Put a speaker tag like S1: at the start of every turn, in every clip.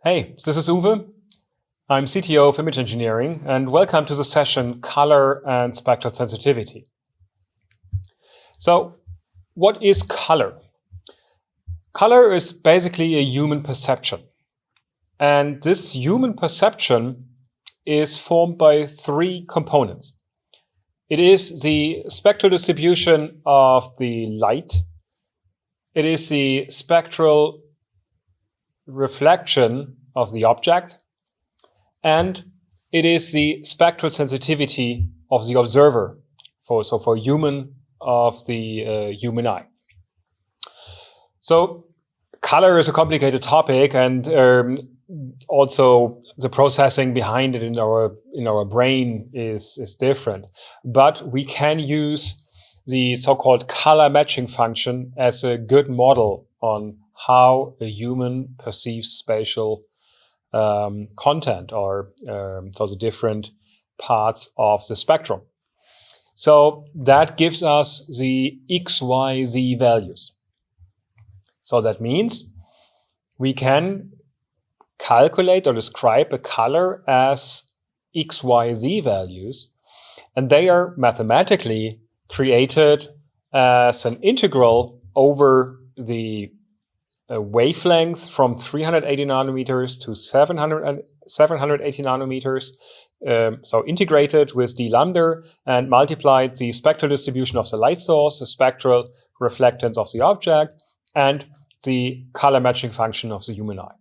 S1: Hey, this is Uwe. I'm CTO of Image Engineering, and welcome to the session Color and Spectral Sensitivity. So, what is color? Color is basically a human perception. And this human perception is formed by three components. It is the spectral distribution of the light. It is the spectral reflection of the object, and it is the spectral sensitivity of the observer, for human eye. So color is a complicated topic, and also the processing behind it in our brain is different. But we can use the so-called color matching function as a good model on how a human perceives spatial content, or so the different parts of the spectrum. So that gives us the X, Y, Z values. So that means we can calculate or describe a color as X, Y, Z values, and they are mathematically created as an integral over the wavelength from 380 nanometers to 780 nanometers. So integrated with d lambda and multiplied the spectral distribution of the light source, the spectral reflectance of the object, and the color matching function of the human eye.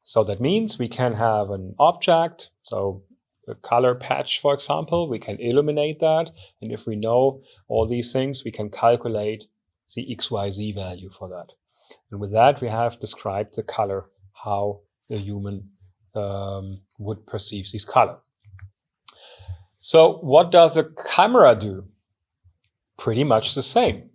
S1: So that means we can have an object, so a color patch, for example, we can illuminate that. And if we know all these things, we can calculate the XYZ value for that. And with that, we have described the color, how a human would perceive this color. So what does the camera do? Pretty much the same.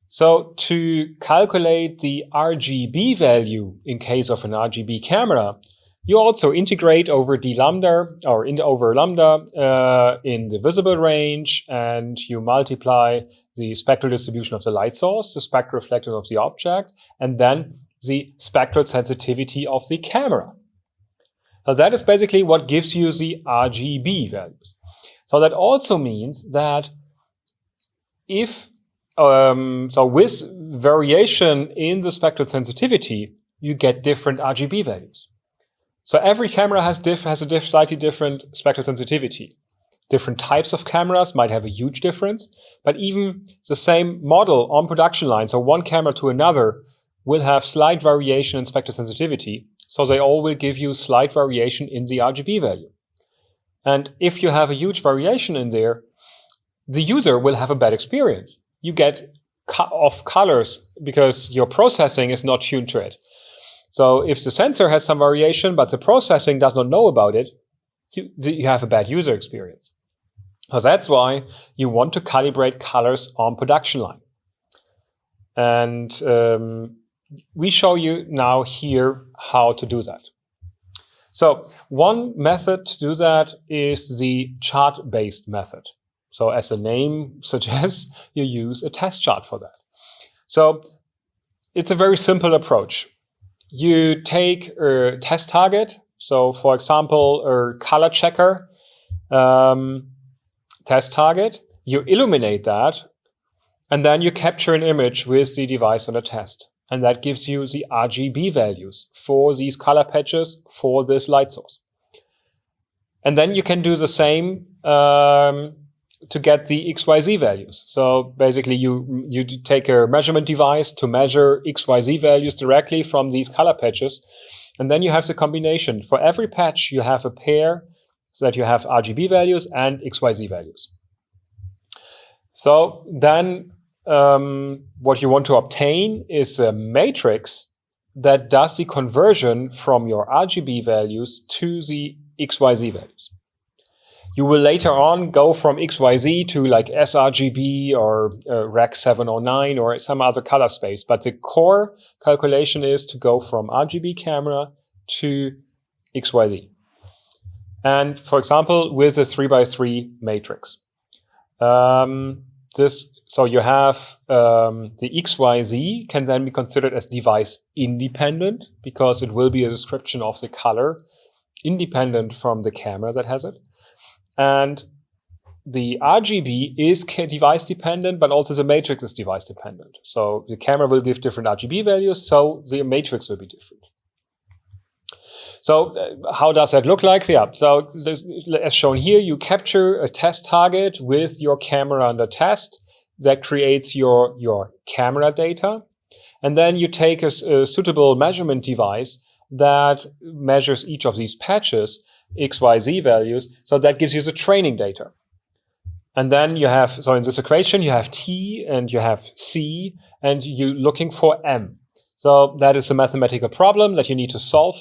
S1: So to calculate the RGB value in case of an RGB camera, you also integrate over d lambda or over lambda in the visible range, and you multiply the spectral distribution of the light source, the spectral reflectance of the object, and then the spectral sensitivity of the camera. So that is basically what gives you the RGB values. So that also means that if with variation in the spectral sensitivity, you get different RGB values. So every camera has a slightly different spectral sensitivity. Different types of cameras might have a huge difference, but even the same model on production line, so one camera to another, will have slight variation in spectral sensitivity. So they all will give you slight variation in the RGB value. And if you have a huge variation in there, the user will have a bad experience. You get off colors because your processing is not tuned to it. So if the sensor has some variation, but the processing does not know about it, you have a bad user experience. So that's why you want to calibrate colors on production line. And we show you now here how to do that. So one method to do that is the chart-based method. So as the name suggests, you use a test chart for that. So it's a very simple approach. You take a test target. So for example, a color checker test target. You illuminate that, and then you capture an image with the device under test. And that gives you the RGB values for these color patches for this light source. And then you can do the same to get the XYZ values. So basically you take a measurement device to measure XYZ values directly from these color patches. And then you have the combination. For every patch, you have a pair so that you have RGB values and XYZ values. So then what you want to obtain is a matrix that does the conversion from your RGB values to the XYZ values. You will later on go from XYZ to like sRGB or Rec 709 or some other color space. But the core calculation is to go from RGB camera to XYZ. And for example, with a 3x3 matrix. This So you have the XYZ can then be considered as device independent because it will be a description of the color independent from the camera that has it. And the RGB is device dependent, but also the matrix is device dependent. So the camera will give different RGB values, so the matrix will be different. So how does that look like? Yeah, so as shown here, you capture a test target with your camera under test. That creates your camera data. And then you take a suitable measurement device that measures each of these patches, XYZ values. So that gives you the training data. And then you have, so in this equation, you have T and you have C, and you're looking for M. So that is a mathematical problem that you need to solve.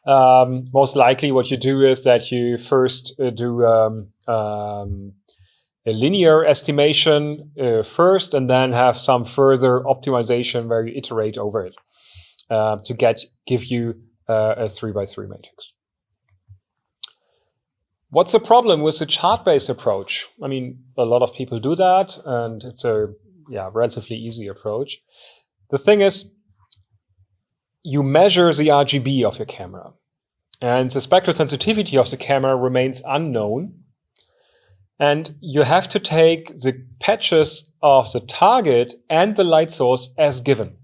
S1: Most likely what you do is that you first do a linear estimation first, and then have some further optimization where you iterate over it to give you a 3x3 matrix. What's the problem with the chart-based approach? I mean, a lot of people do that, and it's a relatively easy approach. The thing is, you measure the RGB of your camera, and the spectral sensitivity of the camera remains unknown. And you have to take the patches of the target and the light source as given.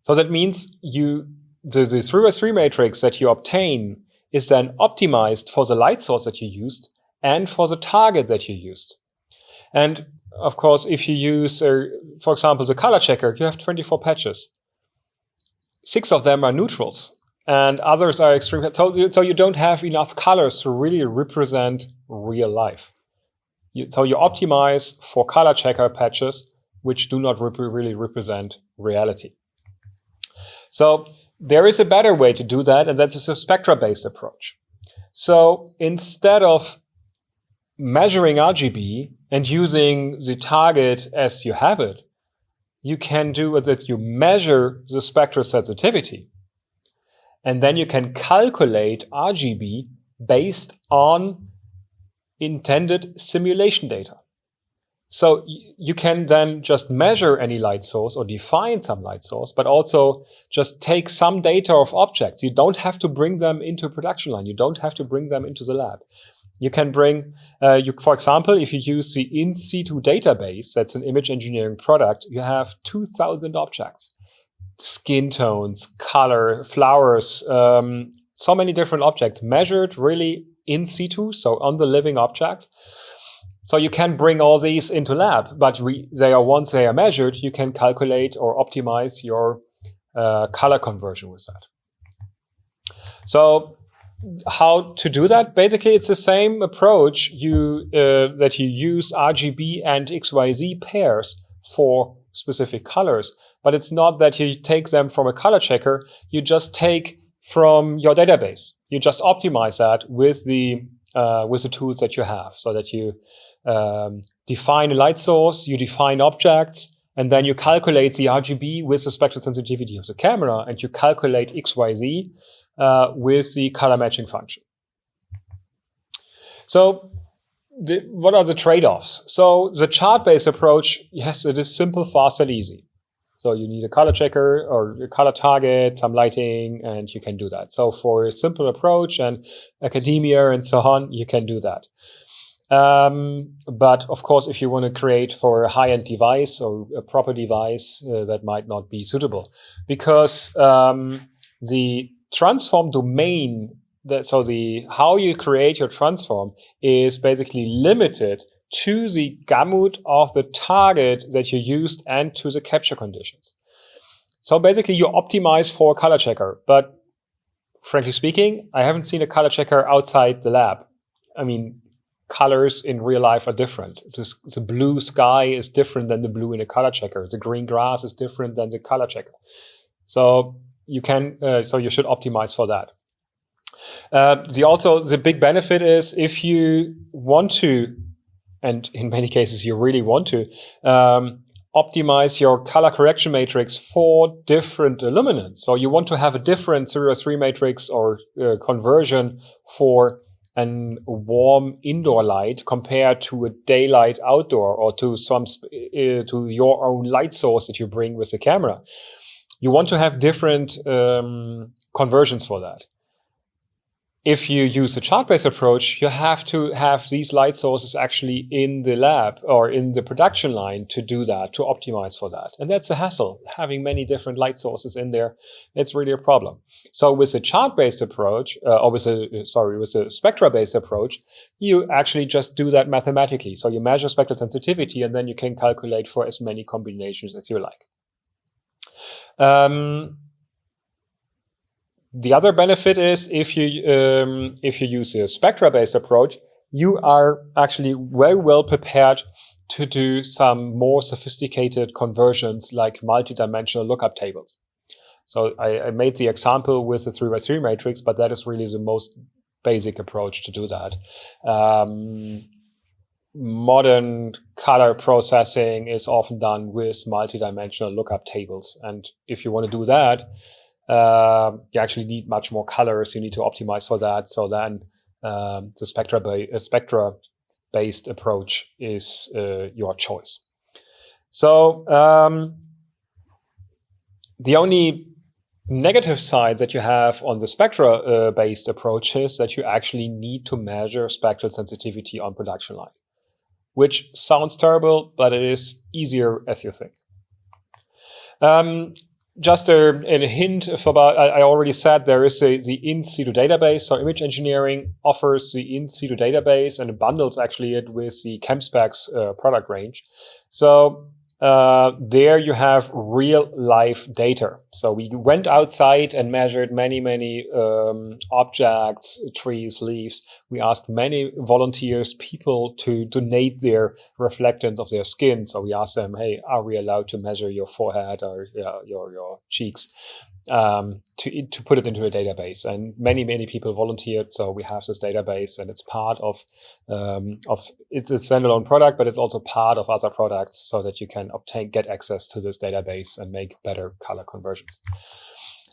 S1: So that means the 3x3 matrix that you obtain is then optimized for the light source that you used and for the target that you used. And of course, if you use, for example, the color checker, you have 24 patches. 6 of them are neutrals and others are extreme. So you don't have enough colors to really represent real life. So you optimize for color checker patches, which do not really represent reality. So there is a better way to do that, and that's a Spectra-based approach. So instead of measuring RGB and using the target as you have it, you can do that you measure the spectral sensitivity. And then you can calculate RGB based on intended simulation data. So you can then just measure any light source or define some light source, but also just take some data of objects. You don't have to bring them into a production line. You don't have to bring them into the lab. You can bring, for example, if you use the in-situ database, that's an image engineering product, you have 2,000 objects. Skin tones, color, flowers, so many different objects measured really in situ, so on the living object. So you can bring all these into lab, but once they are measured, you can calculate or optimize your color conversion with that. So how to do that? Basically, it's the same approach that you use RGB and XYZ pairs for specific colors, but it's not that you take them from a color checker. You just take from your database. You just optimize that with the tools that you have, so that you define a light source, you define objects, and then you calculate the RGB with the spectral sensitivity of the camera, and you calculate XYZ with the color matching function. So what are the trade-offs? So the chart-based approach, yes, it is simple, fast, and easy. So you need a color checker or a color target, some lighting, and you can do that. So for a simple approach and academia and so on, you can do that. But of course, if you want to create for a high-end device or a proper device, that might not be suitable, because the transform domain, how you create your transform is basically limited to the gamut of the target that you used and to the capture conditions. So basically you optimize for a color checker, but frankly speaking, I haven't seen a color checker outside the lab. I mean, colors in real life are different. The blue sky is different than the blue in a color checker. The green grass is different than the color checker. So you should optimize for that. The big benefit is if you want to, and in many cases you really want to, optimize your color correction matrix for different luminance. So you want to have a different 0-3 matrix or conversion for an warm indoor light compared to a daylight outdoor, or to to your own light source that you bring with the camera. You want to have different conversions for that. If you use a chart-based approach, you have to have these light sources actually in the lab or in the production line to do that, to optimize for that. And that's a hassle. Having many different light sources in there, it's really a problem. So with a chart-based approach, with a spectra-based approach, you actually just do that mathematically. So you measure spectral sensitivity, and then you can calculate for as many combinations as you like. The other benefit is if you use a spectra-based approach, you are actually very well prepared to do some more sophisticated conversions like multi-dimensional lookup tables. So I made the example with the 3x3 matrix, but that is really the most basic approach to do that. Modern color processing is often done with multi-dimensional lookup tables. And if you want to do that, you actually need much more colors. You need to optimize for that. So then the spectra-based approach is your choice. So the only negative side that you have on the spectra-based approach is that you actually need to measure spectral sensitivity on production line, which sounds terrible, but it is easier as you think. Just a hint about, I already said there is the in-situ database. So image engineering offers the in-situ database and bundles actually it with the camSPECS product range. So there you have real life data. So we went outside and measured many objects, trees, leaves. We asked many volunteers, people, to donate their reflectance of their skin. So we asked them, hey, are we allowed to measure your forehead or your cheeks? To put it into a database, and many people volunteered. So we have this database, and it's part of it's a standalone product, but it's also part of other products, so that you can get access to this database and make better color conversions.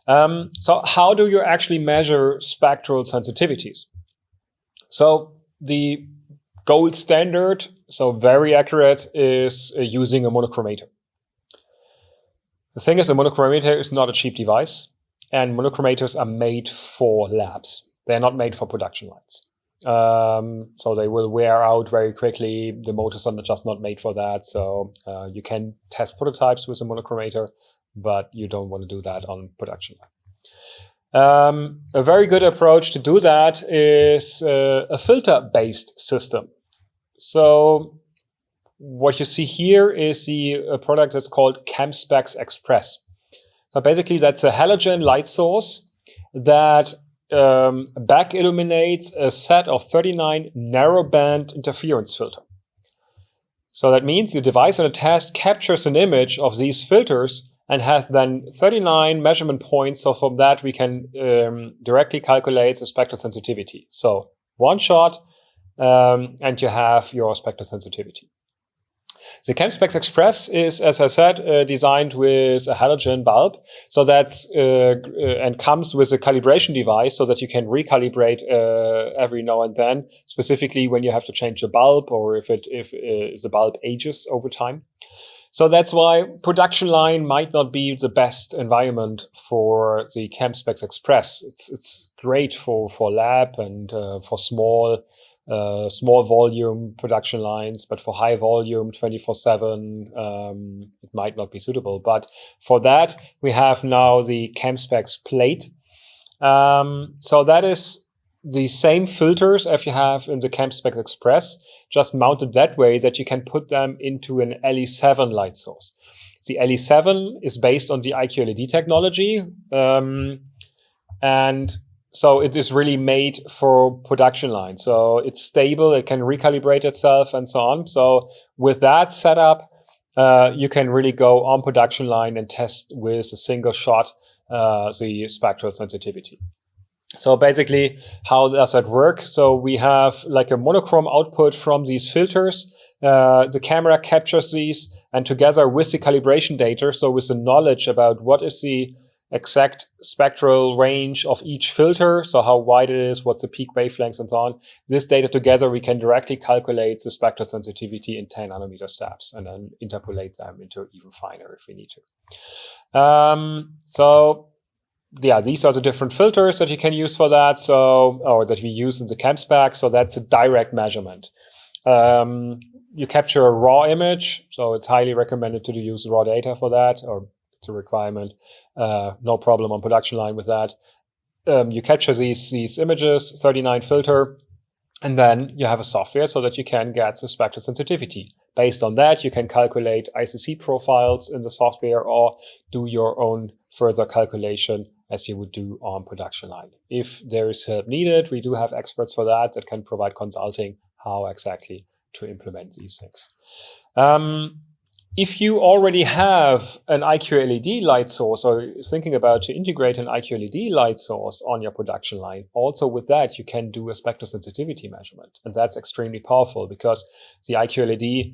S1: So how do you actually measure spectral sensitivities? So the gold standard, so very accurate, is using a monochromator. The thing is, a monochromator is not a cheap device, and monochromators are made for labs. They're not made for production lines. So they will wear out very quickly. The motors are just not made for that. So you can test prototypes with a monochromator, but you don't want to do that on production line. A very good approach to do that is a filter-based system. So what you see here is a product that's called camSPECS Express. So basically, that's a halogen light source that back illuminates a set of 39 narrowband interference filter. So that means the device on a test captures an image of these filters and has then 39 measurement points. So from that, we can directly calculate the spectral sensitivity. So one shot, and you have your spectral sensitivity. The camSPECS Express is, as I said, designed with a halogen bulb. So that's and comes with a calibration device, so that you can recalibrate every now and then, specifically when you have to change the bulb, or if the bulb ages over time. So that's why production line might not be the best environment for the camSPECS Express. It's great for lab and for small volume production lines, but for high volume 24/7, it might not be suitable. But for that, we have now the camSPECS plate. So that is the same filters as you have in the camSPECS Express, just mounted that way that you can put them into an LE7 light source. The LE7 is based on the IQ-LED technology, and so it is really made for production line. So it's stable, it can recalibrate itself and so on. So with that setup, you can really go on production line and test with a single shot the spectral sensitivity. So basically, how does that work? So we have like a monochrome output from these filters. The camera captures these, and together with the calibration data, so with the knowledge about what is the exact spectral range of each filter, so how wide it is, what's the peak wavelengths, and so on. This data together, we can directly calculate the spectral sensitivity in 10 nanometer steps and then interpolate them into even finer if we need to. So yeah, these are the different filters that you can use for that. So, or that we use in the camSPECS. So that's a direct measurement. You capture a raw image, so it's highly recommended to use raw data for that, or it's a requirement. No problem on production line with that. You capture these images, 39 filter, and then you have a software so that you can get the spectral sensitivity. Based on that, you can calculate ICC profiles in the software or do your own further calculation as you would do on production line. If there is help needed, we do have experts for that can provide consulting how exactly to implement these things. If you already have an IQ LED light source or thinking about to integrate an IQ LED light source on your production line, also with that, you can do a spectral sensitivity measurement. And that's extremely powerful because the IQ LED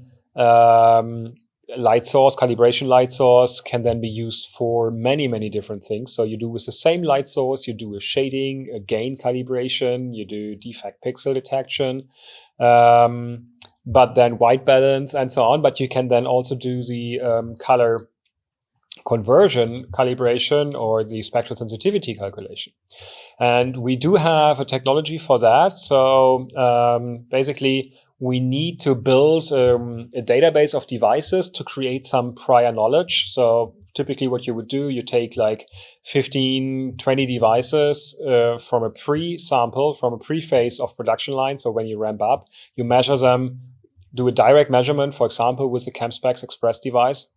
S1: light source, calibration light source can then be used for many, many different things. So you do with the same light source, you do a shading, a gain calibration, you do defect pixel detection, but then white balance and so on. But you can then also do the color conversion calibration or the spectral sensitivity calculation. And we do have a technology for that. So basically, we need to build a database of devices to create some prior knowledge. So typically what you would do, you take like 15, 20 devices from a pre-sample, from a pre-phase of production line. So when you ramp up, you measure them, do a direct measurement, for example, with the camSPECS Express device,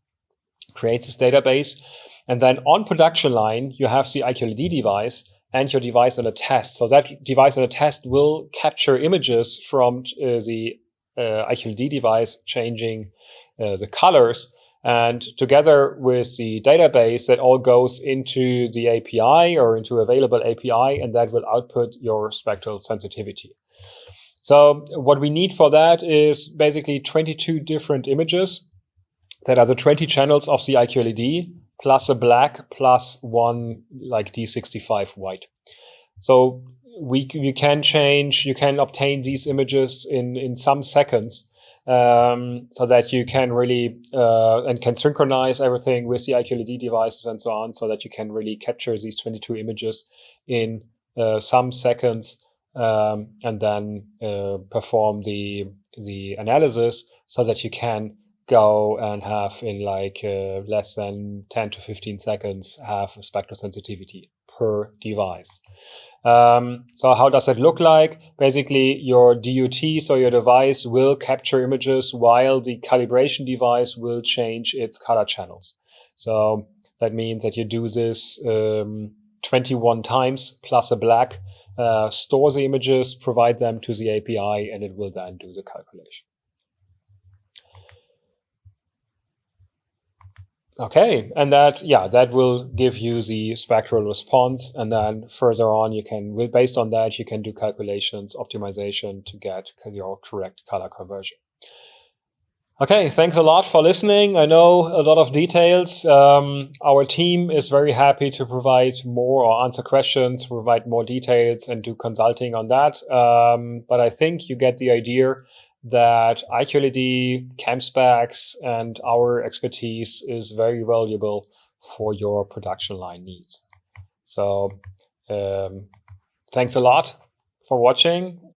S1: create this database. And then on production line, you have the IQ LED device and your device on a test. So that device on a test will capture images from the IQ LED device, changing the colors. And together with the database, that all goes into the API or into available API, and that will output your spectral sensitivity. So what we need for that is basically 22 different images that are the 20 channels of the IQ LED, plus a black, plus one like D65 white. So you can obtain these images in some seconds, so that you can really and can synchronize everything with the IQ LED devices and so on, so that you can really capture these 22 images in some seconds, and then perform the analysis so that you can go and have in like less than 10 to 15 seconds have a spectral sensitivity per device. So how does it look like? Basically, your DUT, so your device will capture images while the calibration device will change its color channels. So that means that you do this 21 times plus a black, store the images, provide them to the API, and it will then do the calculation. Okay, and that will give you the spectral response, and then further on you can, based on that, you can do calculations, optimization to get your correct color conversion. Okay, thanks a lot for listening. I know a lot of details. Our team is very happy to provide more or answer questions, provide more details and do consulting on that. But I think you get the idea that IQ LED, camSPECS, and our expertise is very valuable for your production line needs. So thanks a lot for watching,